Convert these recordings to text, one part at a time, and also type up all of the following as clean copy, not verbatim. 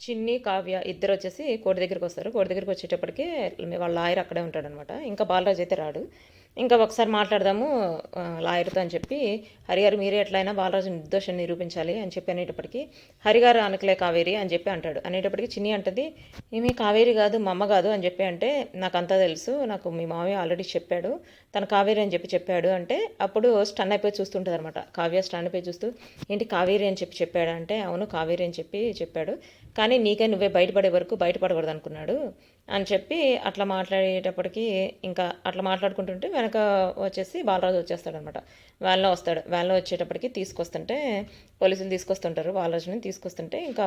చిన్ని, Kavya ఇద్దరొచ్చేసి court దగ్గరికొస్తారు. Court దగ్గరికొచ్చేటప్పటికి వాళ్ళ lawyer అక్కడే ఉంటాడనమాట. ఇంకా బాలరాజు అయితే రాడు. ఇంకా ఒకసారి మాట్లాడదాము లాయర్‌తో అని చెప్పి, హరిగారు మీరే ఎట్లైనా బాలరాజు నిర్దోషం నిరూపించాలి అని చెప్పి అనేటప్పటికి, హరిగారు అనకలే కావేరి అని చెప్పి అంటాడు. అనేటప్పటికి చిన్ని అంటది, ఏమి కావేరి కాదు మా అమ్మ కాదు అని చెప్పి అంటే, నాకంతా తెలుసు, నాకు మీ మామయ్య ఆల్రెడీ చెప్పాడు, తను కావేరి అని చెప్పి చెప్పాడు అంటే, అప్పుడు స్టన్ అయిపోయి చూస్తుంటుంది అనమాట. కావ్య స్టన్ అయిపోయి చూస్తూ, ఏంటి కావేరి అని చెప్పి చెప్పాడు అంటే, అవును కావేరి అని చెప్పి చెప్పాడు, కానీ నీకే నువ్వే బయటపడే వరకు బయటపడకూడదు అనుకున్నాడు అని చెప్పి అట్లా మాట్లాడేటప్పటికి, ఇంకా అట్లా మాట్లాడుకుంటుంటే వెనక వచ్చేసి బాలరాజు వచ్చేస్తాడనమాట. వ్యాన్లో వస్తాడు. వ్యాన్లో వచ్చేటప్పటికి తీసుకొస్తుంటే పోలీసులు తీసుకొస్తుంటారు బాలరాజుని. తీసుకొస్తుంటే ఇంకా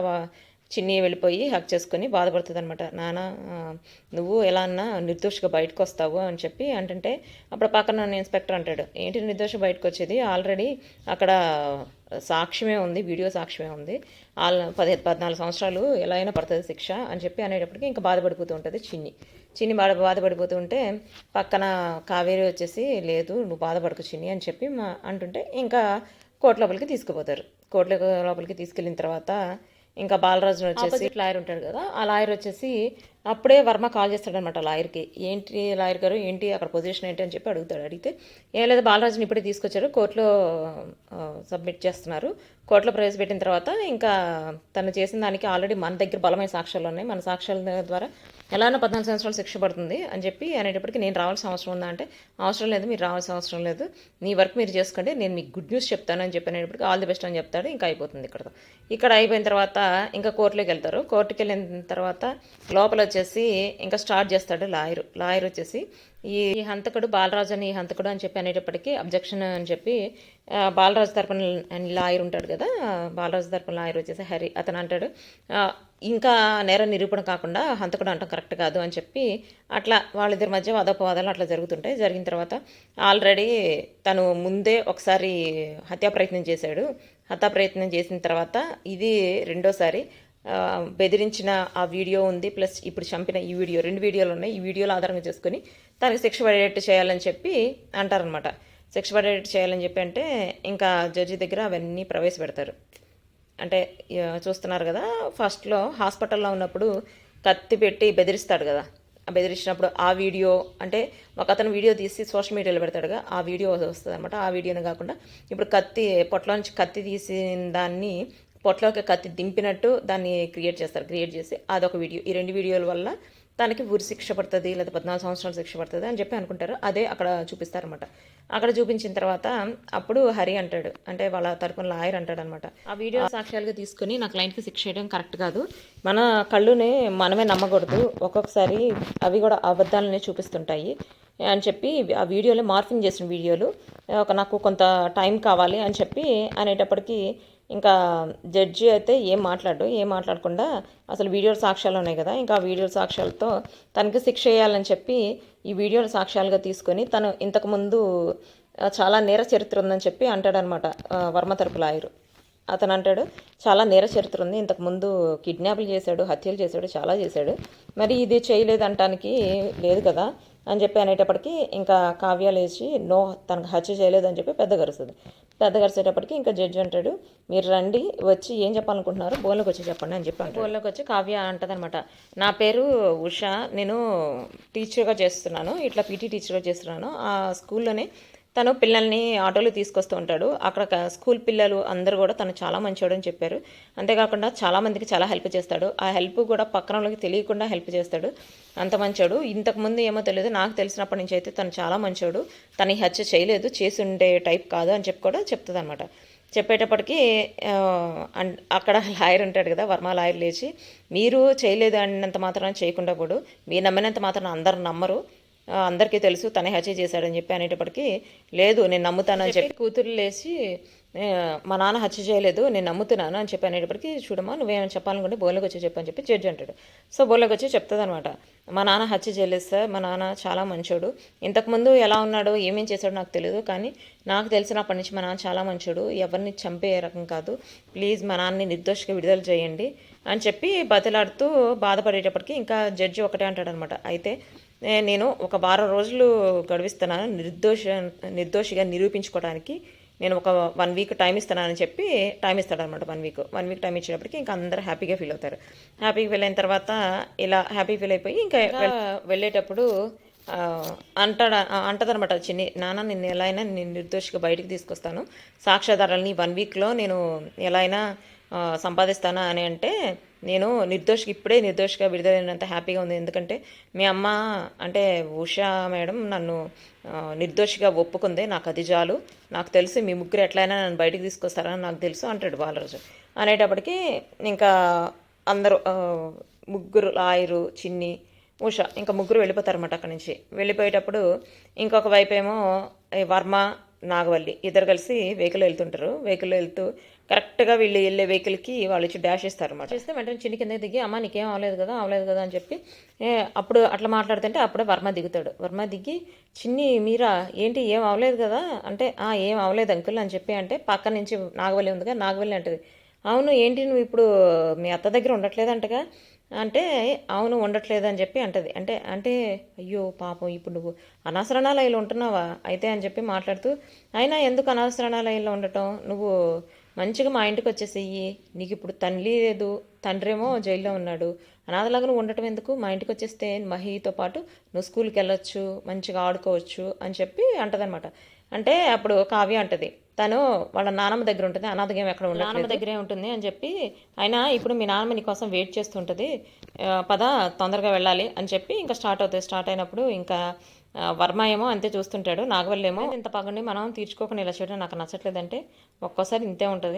చిన్ని వెళ్ళిపోయి హక్ చేసుకొని బాధపడుతుంది అనమాట. నాన్న నువ్వు ఎలా అన్నా నిర్దోషిగా బయటకు వస్తావు అని చెప్పి అంటుంటే, అప్పుడు పక్కన ఉన్న ఇన్స్పెక్టర్ అంటాడు, ఏంటి నిర్దోష బయటకు వచ్చేది, ఆల్రెడీ అక్కడ సాక్ష్యమే ఉంది, వీడియో సాక్ష్యమే ఉంది, 14 సంవత్సరాలు ఎలా అయినా పడుతుంది శిక్ష అని చెప్పి అనేటప్పటికి ఇంకా బాధపడిపోతూ ఉంటుంది చిన్ని. చిన్ని బాధపడిపోతూ ఉంటే పక్కన కావేరి వచ్చేసి, లేదు నువ్వు బాధపడకు చిన్ని అని చెప్పి అంటుంటే ఇంకా కోర్టు లోపలికి తీసుకుపోతారు. కోర్టు లోపలికి తీసుకెళ్ళిన తర్వాత ఇంకా బాలరాజును వచ్చేసి లాయర్ ఉంటాడు కదా, ఆ లాయర్ వచ్చేసి అప్పుడే వర్మ కాల్ చేస్తాడనమాట లాయర్కి. ఏంటి లాయర్ గారు, ఏంటి అక్కడ పొజిషన్ ఏంటి అని చెప్పి అడుగుతాడు. అడిగితే ఏం లేదు బాలరాజుని ఇప్పుడే తీసుకొచ్చారు, కోర్టులో సబ్మిట్ చేస్తున్నారు, కోర్టులో ప్రవేశపెట్టిన తర్వాత ఇంకా తను చేసిన దానికి ఆల్రెడీ మన దగ్గర బలమైన సాక్ష్యాలు ఉన్నాయి, మన సాక్ష్యాల ద్వారా ఎలానో 14 సంవత్సరాలు శిక్ష పడుతుంది అని చెప్పి అనేటప్పటికి, నేను రావాల్సిన అవసరం ఉందా అంటే, అవసరం లేదు మీరు రావాల్సిన అవసరం లేదు, నీ వర్క్ మీరు చేసుకోండి, నేను మీకు గుడ్ న్యూస్ చెప్తాను అని చెప్పి అనేటప్పటికి ఆల్ ది బెస్ట్ అని చెప్తాడు. ఇంకా అయిపోతుంది ఇక్కడ అయిపోయిన తర్వాత ఇంకా కోర్టులోకి వెళ్తారు. కోర్టుకి వెళ్ళిన తర్వాత లోపల వచ్చేసి ఇంకా స్టార్ట్ చేస్తాడు లాయర్ వచ్చేసి, ఈ హంతకుడు బాలరాజు అని హంతకుడు అని చెప్పి అనేటప్పటికీ అబ్జెక్షన్ అని చెప్పి బాలరాజు తరపున లాయర్ ఉంటాడు కదా, బాలరాజు తరపున లాయర్ వచ్చేసి హరి, అతను అంటాడు, ఇంకా నేర నిరూపణ కాకుండా హంతకుడు అంటాం కరెక్ట్ కాదు అని చెప్పి అట్లా వాళ్ళిద్దరి మధ్య వాదోపవాదాలు అట్లా జరుగుతుంటాయి. జరిగిన తర్వాత ఆల్రెడీ తను ముందే ఒకసారి హత్యా ప్రయత్నం చేసిన తర్వాత ఇది రెండోసారి బెదిరించిన ఆ వీడియో ఉంది, ప్లస్ ఇప్పుడు చంపిన ఈ వీడియో, 2 వీడియోలు ఉన్నాయి, ఈ వీడియోలు ఆధారంగా చేసుకుని తనకి శిక్ష పడేటట్టు చేయాలని చెప్పి అంటారనమాట. శిక్ష పడేటట్టు చేయాలని చెప్పి అంటే ఇంకా జడ్జి దగ్గర అవన్నీ ప్రవేశపెడతారు. అంటే చూస్తున్నారు కదా, ఫస్ట్లో హాస్పిటల్లో ఉన్నప్పుడు కత్తి పెట్టి బెదిరిస్తాడు కదా, బెదిరించినప్పుడు ఆ వీడియో, అంటే ఒక అతను వీడియో తీసి సోషల్ మీడియాలో పెడతాడుగా, ఆ వీడియో వస్తుంది అనమాట. ఆ వీడియోనే కాకుండా ఇప్పుడు పొట్టలో నుంచి కత్తి తీసిన దాన్ని పొట్టలోకి కత్తి దింపినట్టు దాన్ని క్రియేట్ చేసి అదొక వీడియో. ఈ 2 వీడియోల వల్ల తనకి ఉరి శిక్ష పడుతుంది లేదా 14 సంవత్సరాలు శిక్ష పడుతుంది అని చెప్పి అనుకుంటారు. అదే అక్కడ చూపిస్తారనమాట. అక్కడ చూపించిన తర్వాత అప్పుడు హరి అంటాడు, అంటే వాళ్ళ తరపున లాయర్ అంటాడు అనమాట, ఆ వీడియో సాక్ష్యాలుగా తీసుకుని నా క్లయింట్కి శిక్ష చేయడం కరెక్ట్ కాదు, మన కళ్ళుని మనమే నమ్మకూడదు, ఒక్కొక్కసారి అవి కూడా అబద్ధాలనే చూపిస్తుంటాయి అని చెప్పి ఆ వీడియోలో మార్ఫింగ్ చేసిన వీడియోలు నాకు కొంత టైం కావాలి అని చెప్పి అనేటప్పటికీ ఇంకా జడ్జి అయితే ఏం మాట్లాడకుండా అసలు వీడియో సాక్ష్యాలు ఉన్నాయి కదా, ఇంకా ఆ వీడియో సాక్ష్యాలతో తనకి శిక్ష చేయాలని చెప్పి ఈ వీడియో సాక్ష్యాలుగా తీసుకొని తను ఇంతకుముందు చాలా నేర చరిత్ర ఉందని చెప్పి అంటాడనమాట వర్మ తరపు లాయరు. అతను అంటాడు, చాలా నేర చరిత్ర ఉంది, ఇంతకుముందు కిడ్నాప్లు చేశాడు, హత్యలు చేశాడు, చాలా చేశాడు, మరి ఇది చేయలేదంటానికి లేదు కదా అని చెప్పి అనేటప్పటికీ ఇంకా కావ్య లేచి నో తనకు హత్య చేయలేదని చెప్పి పెద్ద గరిసేటప్పటికి ఇంకా జడ్జి అంటాడు, మీరు రండి, వచ్చి ఏం చెప్పాలనుకుంటున్నారు బోన్లోకి వచ్చి చెప్పండి అని చెప్పి బోన్లోకి వచ్చి కావ్య అంటదనమాట, నా పేరు ఉష, నేను టీచర్గా చేస్తున్నాను, ఇట్లా పీటీ టీచర్గా చేస్తున్నాను, ఆ స్కూల్లోనే తను పిల్లల్ని ఆటోలో తీసుకొస్తూ ఉంటాడు, అక్కడ స్కూల్ పిల్లలు అందరూ కూడా తను చాలా మంచివాడు అని చెప్పారు, అంతేకాకుండా చాలామందికి చాలా హెల్ప్ చేస్తాడు, ఆ హెల్ప్ కూడా పక్కన వాళ్ళకి తెలియకుండా హెల్ప్ చేస్తాడు, అంత మంచోడు, ఇంతకుముందు ఏమో తెలియదు, నాకు తెలిసినప్పటి నుంచి అయితే తను చాలా మంచోడు, తను హత్య చేయలేదు, చేసి ఉండే టైప్ కాదు అని చెప్పి కూడా చెప్తుంది అనమాట. చెప్పేటప్పటికీ అక్కడ లాయర్ ఉంటాడు కదా, వర్మ లాయర్ లేచి, మీరు చేయలేదు అన్నంత మాత్రాన చేయకుండా కూడా మీరు నమ్మినంత మాత్రాన అందరు నమ్మరు, అందరికీ తెలుసు తనే హత్య చేశాడని చెప్పి అనేటప్పటికీ, లేదు నేను నమ్ముతానని చెప్పి కూతురు లేచి, మా నాన్న హత్య చేయలేదు నేను నమ్ముతున్నాను అని చెప్పి అనేటప్పటికీ, చూడమ్మా నువ్వేమైనా చెప్పాలనుకుంటే బోన్లోకి వచ్చి చెప్పని చెప్పి జడ్జి అంటాడు. సో బోన్లోకి వచ్చి చెప్తుంది అనమాట, మా నాన్న హత్య చేయలేదు సార్, మా నాన్న చాలా మంచోడు, ఇంతకుముందు ఎలా ఉన్నాడో ఏమేం చేశాడో నాకు తెలియదు, కానీ నాకు తెలిసినప్పటి నుంచి మా నాన్న చాలా మంచోడు, ఎవరిని చంపే రకం కాదు, ప్లీజ్ మా నాన్నని నిర్దోషిగా విడుదల చేయండి అని చెప్పి బతిలాడుతూ బాధపడేటప్పటికి ఇంకా జడ్జి ఒకటే అంటాడనమాట, అయితే నేను ఒక వారం రోజులు గడువిస్తున్నాను నిర్దోషిగా నిరూపించుకోవడానికి, నేను ఒక 1 వీక్ టైం ఇస్తానని చెప్పి టైం ఇస్తాడనమాట. 1 వీక్ టైం ఇచ్చేటప్పటికి ఇంకా అందరూ హ్యాపీగా ఫీల్ అవుతారు. హ్యాపీగా ఫీల్ అయిన తర్వాత ఇలా హ్యాపీ ఫీల్ అయిపోయి ఇంకా వెళ్ళేటప్పుడు అంటదనమాట చిన్ని, నాన్న నిన్ను ఎలా అయినా నేను నిర్దోషిగా బయటికి తీసుకొస్తాను, సాక్ష్యాధారాలని 1 వీక్లో నేను ఎలా అయినా సంపాదిస్తాను అని అంటే, నేను ఇప్పుడే నిర్దోషిగా విడుదలైనంత హ్యాపీగా ఉంది. ఎందుకంటే మీ అమ్మ అంటే ఉషా మేడం నన్ను నిర్దోషిగా ఒప్పుకుంది, నాకు అది చాలు, నాకు తెలుసు మీ ముగ్గురు ఎట్లయినా నన్ను బయటికి తీసుకొస్తారని నాకు తెలుసు అంటాడు బాలరాజు. అనేటప్పటికి ఇంకా అందరూ ముగ్గురు, లాయరు, చిన్ని, ఉష, ఇంకా ముగ్గురు వెళ్ళిపోతారన్నమాట అక్కడి నుంచి. వెళ్ళిపోయేటప్పుడు ఇంకొక వైపు ఏమో వర్మ, నాగవల్లి ఇద్దరు కలిసి వెహికల్ వెళ్తుంటారు. వెహికల్ వెళ్తూ కరెక్ట్గా వీళ్ళు వెళ్ళే వెహికల్కి వాళ్ళు ఇచ్చి డాష్ ఇస్తారు అన్నమాట. చేస్తే వెంటనే చిన్ని కింద దిగి, అమ్మ నీకేం అవ్వలేదు కదా అని చెప్పి అప్పుడు అట్లా మాట్లాడుతుంటే అప్పుడే వర్మ దిగుతాడు. వర్మ దిగి, చిన్ని మీరా ఏంటి ఏం అవ్వలేదు కదా అంటే, ఏం అవ్వలేదు అంకుల్ అని చెప్పి అంటే, పక్క నుంచి నాగవల్లి ఉందిగా, నాగవల్లి అంటది, అవును ఏంటి నువ్వు ఇప్పుడు మీ అత్త దగ్గర ఉండట్లేదంటగా అంటే, అవును ఉండట్లేదు అని చెప్పి అంటది. అంటే అంటే అయ్యో పాపం ఇప్పుడు నువ్వు అనాథరణాలయంలో ఉంటున్నావా అయితే అని చెప్పి మాట్లాడుతూ, అయినా ఎందుకు అనాథరణాలయంలో ఉండటం, నువ్వు మంచిగా మా ఇంటికి వచ్చేసేయి, నీకు ఇప్పుడు తల్లి లేదు, తండ్రేమో జైల్లో ఉన్నాడు, అనాథలాగా నువ్వు ఉండటం ఎందుకు, మా ఇంటికి వచ్చేస్తే మహితో పాటు నువ్వు స్కూల్కి వెళ్ళొచ్చు, మంచిగా ఆడుకోవచ్చు అని చెప్పి అంటదనమాట. అంటే అప్పుడు కావ్య అంటది, తను వాళ్ళ నానమ్మ దగ్గర ఉంటుంది, అనాథగా ఎక్కడ ఉండదు, నానమ్మ దగ్గరే ఉంటుంది అని చెప్పి, అయినా ఇప్పుడు మీ నాన్నమ్మ నీ కోసం వెయిట్ చేస్తుంటుంది, పద తొందరగా వెళ్ళాలి అని చెప్పి ఇంకా స్టార్ట్ అవుతుంది. స్టార్ట్ అయినప్పుడు ఇంకా వర్మ ఏమో అంతే చూస్తుంటాడు, నాగవల్లి ఏమో ఇంత పగండి మనం తీర్చుకోకుండా ఇలా చేయడం నాకు నచ్చట్లేదంటే, ఒక్కోసారి ఇంతే ఉంటుంది